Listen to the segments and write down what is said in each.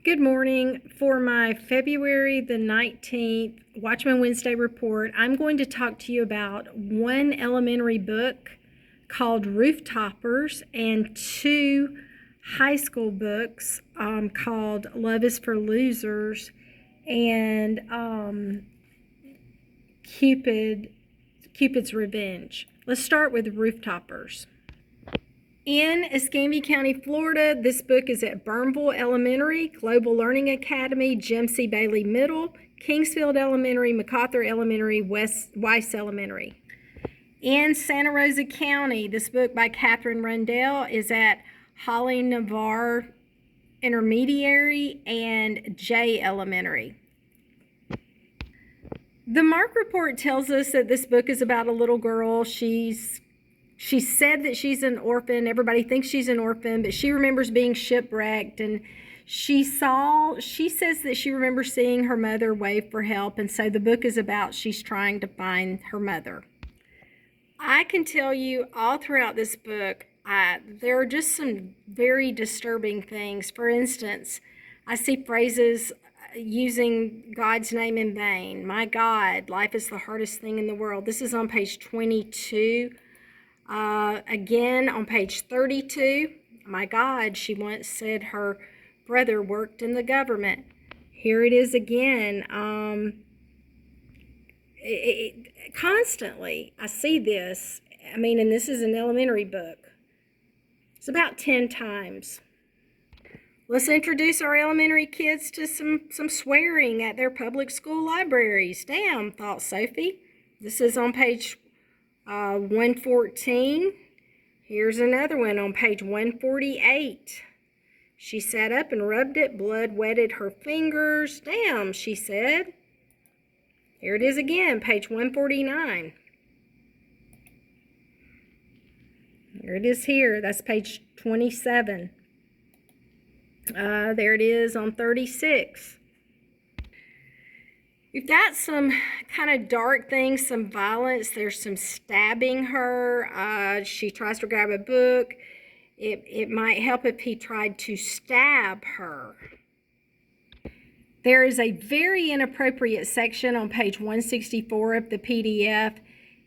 Good morning. For my February the 19th Watchman Wednesday report, I'm going to talk to you about one elementary book called Rooftoppers and two high school books called Love is for Losers and Cupid's Revenge. Let's start with Rooftoppers. In Escambia County, Florida, this book is at Burnville Elementary, Global Learning Academy, Jim C. Bailey Middle, Kingsfield Elementary, MacArthur Elementary, Weiss Elementary. In Santa Rosa County, this book by Catherine Rundell is at Holly Navarre Intermediary and J Elementary. The Mark report tells us that this book is about a little girl. She said that she's an orphan. Everybody thinks she's an orphan, but she remembers being shipwrecked, and she says that she remembers seeing her mother wave for help, and so the book is about she's trying to find her mother. I can tell you all throughout this book, there are just some very disturbing things. For instance, I see phrases using God's name in vain. My God, life is the hardest thing in the world. This is on page 22. Again, on page 32, my God, she once said her brother worked in the government. Here it is again. Constantly, I see this. And this is an elementary book. It's about 10 times. Let's introduce our elementary kids to some swearing at their public school libraries. Damn, thought Sophie. This is on page 114. Here's another one on page 148. She sat up and rubbed it. Blood wetted her fingers. Damn, she said. Here it is again, page 149. Here it is here. That's page 27. There it is on 36. We've got some kind of dark things, some violence. There's some stabbing her. She tries to grab a book. It might help if he tried to stab her. There is a very inappropriate section on page 164 of the PDF.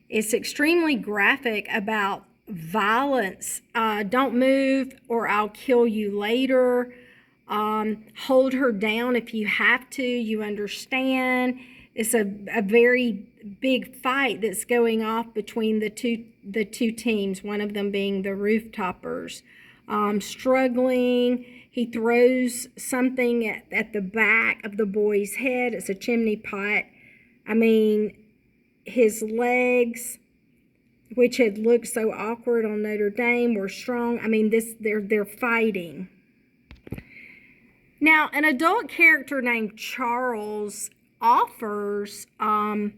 It's extremely graphic about violence. Don't move or I'll kill you later. Hold her down if you have to, you understand. It's a very big fight that's going off between the two teams, one of them being the Rooftoppers. Struggling, he throws something at the back of the boy's head. It's a chimney pot. His legs, which had looked so awkward on Notre Dame, were strong. They're fighting. Now, an adult character named Charles offers a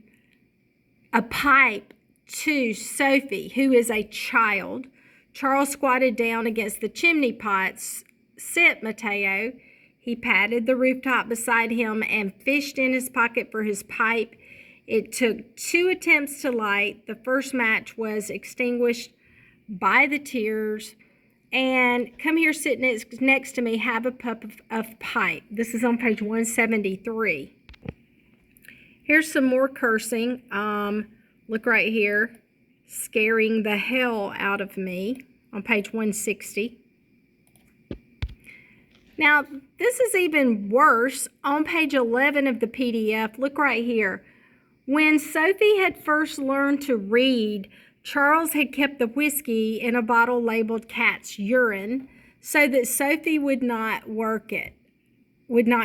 pipe to Sophie, who is a child. Charles squatted down against the chimney pots. Sit, Mateo. He patted the rooftop beside him and fished in his pocket for his pipe. It took 2 attempts to light. The first match was extinguished by the tears. And come here, sit next to me, have a puff of pipe. This is on page 173. Here's some more cursing. Look right here. Scaring the hell out of me on page 160. Now, this is even worse. On page 11 of the PDF, look right here. When Sophie had first learned to read, Charles had kept the whiskey in a bottle labeled cat's urine so that Sophie would not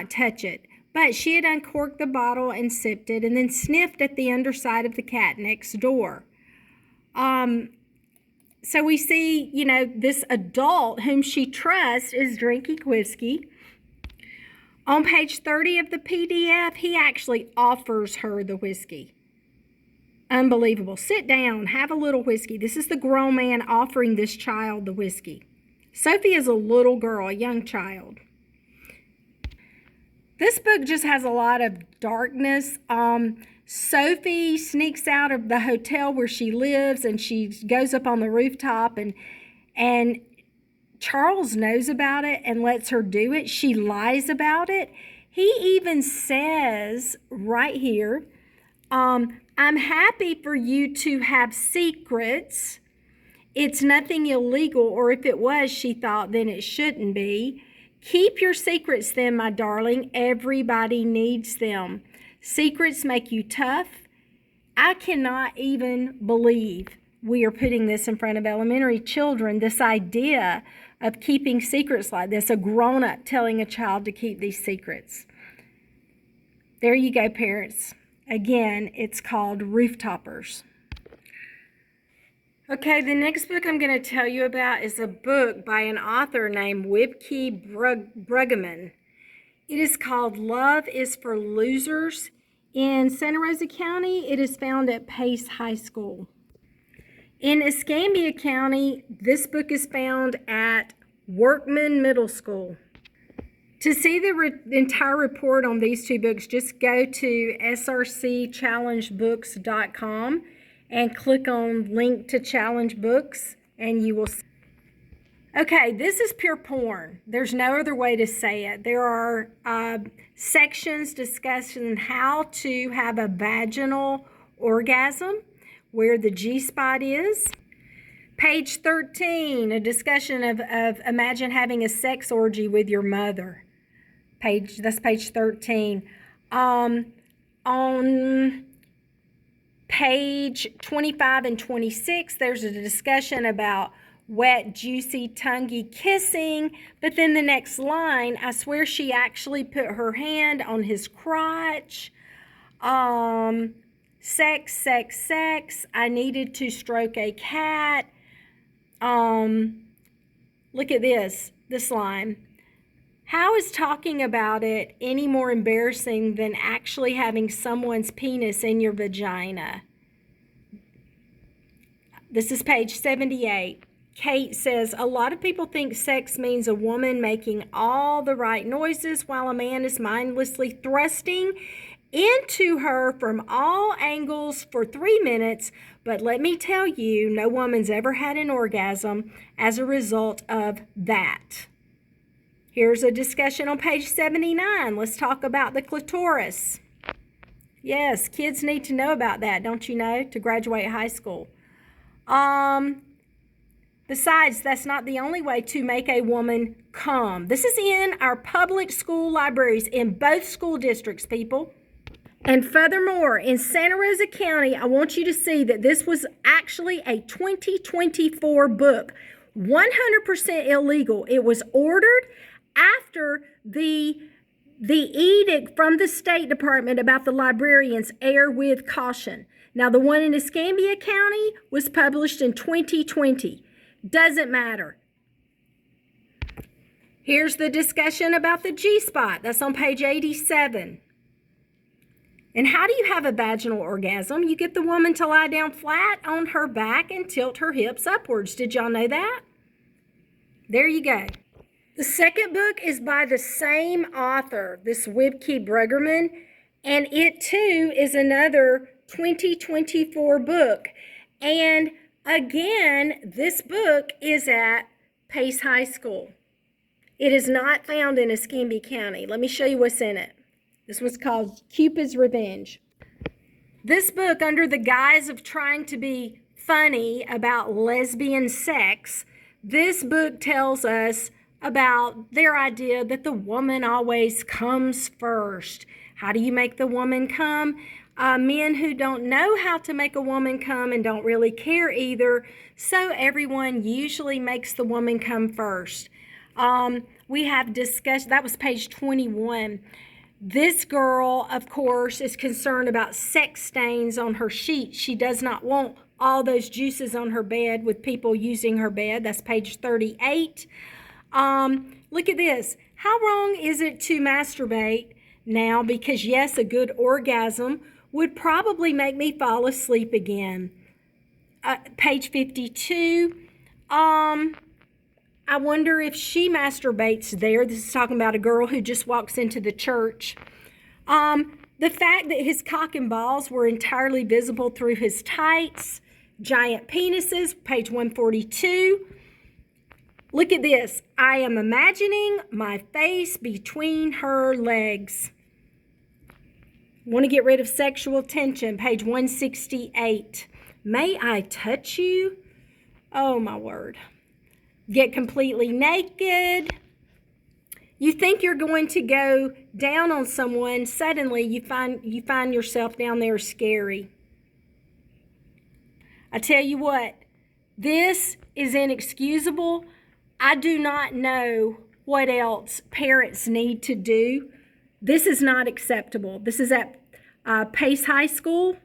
touch it. But she had uncorked the bottle and sipped it and then sniffed at the underside of the cat next door. So we see, this adult whom she trusts is drinking whiskey. On page 30 of the PDF, he actually offers her the whiskey. Unbelievable. Sit down, have a little whiskey. This is the grown man offering this child the whiskey. Sophie is a little girl, a young child. This book just has a lot of darkness. Sophie sneaks out of the hotel where she lives and she goes up on the rooftop and Charles knows about it and lets her do it. She lies about it. He even says right here, I'm happy for you to have secrets. It's nothing illegal, or if it was, she thought, then it shouldn't be. Keep your secrets then, my darling. Everybody needs them. Secrets make you tough. I cannot even believe we are putting this in front of elementary children, this idea of keeping secrets like this, a grown-up telling a child to keep these secrets. There you go, parents. Again, it's called Rooftoppers. Okay, the next book I'm going to tell you about is a book by an author named Cupid-vb. It is called Love is for Losers. In Santa Rosa County, it is found at Pace High School. In Escambia County, this book is found at Workman Middle School. To see the entire report on these two books, just go to srcchallengebooks.com and click on link to challenge books, and you will see. Okay, this is pure porn. There's no other way to say it. There are sections discussing how to have a vaginal orgasm, where the G-spot is. Page 13, a discussion of imagine having a sex orgy with your mother. That's page 13. On page 25 and 26, there's a discussion about wet, juicy, tonguey kissing. But then the next line, I swear she actually put her hand on his crotch. Sex, sex, sex. I needed to stroke a cat. Look at this line. How is talking about it any more embarrassing than actually having someone's penis in your vagina? This is page 78. Kate says, a lot of people think sex means a woman making all the right noises while a man is mindlessly thrusting into her from all angles for 3 minutes, but let me tell you, no woman's ever had an orgasm as a result of that. Here's a discussion on page 79. Let's talk about the clitoris. Yes, kids need to know about that, don't you know, to graduate high school. Besides, that's not the only way to make a woman come. This is in our public school libraries in both school districts, people. And furthermore, in Santa Rosa County, I want you to see that this was actually a 2024 book, 100% illegal. It was ordered after the edict from the State Department about the librarians, err with caution. Now, the one in Escambia County was published in 2020. Doesn't matter. Here's the discussion about the G-spot. That's on page 87. And how do you have a vaginal orgasm? You get the woman to lie down flat on her back and tilt her hips upwards. Did y'all know that? There you go. The second book is by the same author, this Cupid-vb, and it too is another 2024 book. And again, this book is at Pace High School. It is not found in Escambia County. Let me show you what's in it. This one's called Cupid's Revenge. This book, under the guise of trying to be funny about lesbian sex, this book tells us about their idea that the woman always comes first. How do you make the woman come? Men who don't know how to make a woman come and don't really care either, so everyone usually makes the woman come first. We have discussed, that was page 21. This girl, of course, is concerned about sex stains on her sheets. She does not want all those juices on her bed with people using her bed. That's page 38. Look at this. How wrong is it to masturbate now? Because yes, a good orgasm would probably make me fall asleep again. Page 52. I wonder if she masturbates there. This is talking about a girl who just walks into the church. The fact that his cock and balls were entirely visible through his tights. Giant penises, page 142. Look at this. I am imagining my face between her legs. Want to get rid of sexual tension, page 168. May I touch you? Oh, my word. Get completely naked. You think you're going to go down on someone, suddenly you find yourself down there scary. I tell you what, this is inexcusable. I do not know what else parents need to do. This is not acceptable. This is at Pace High School.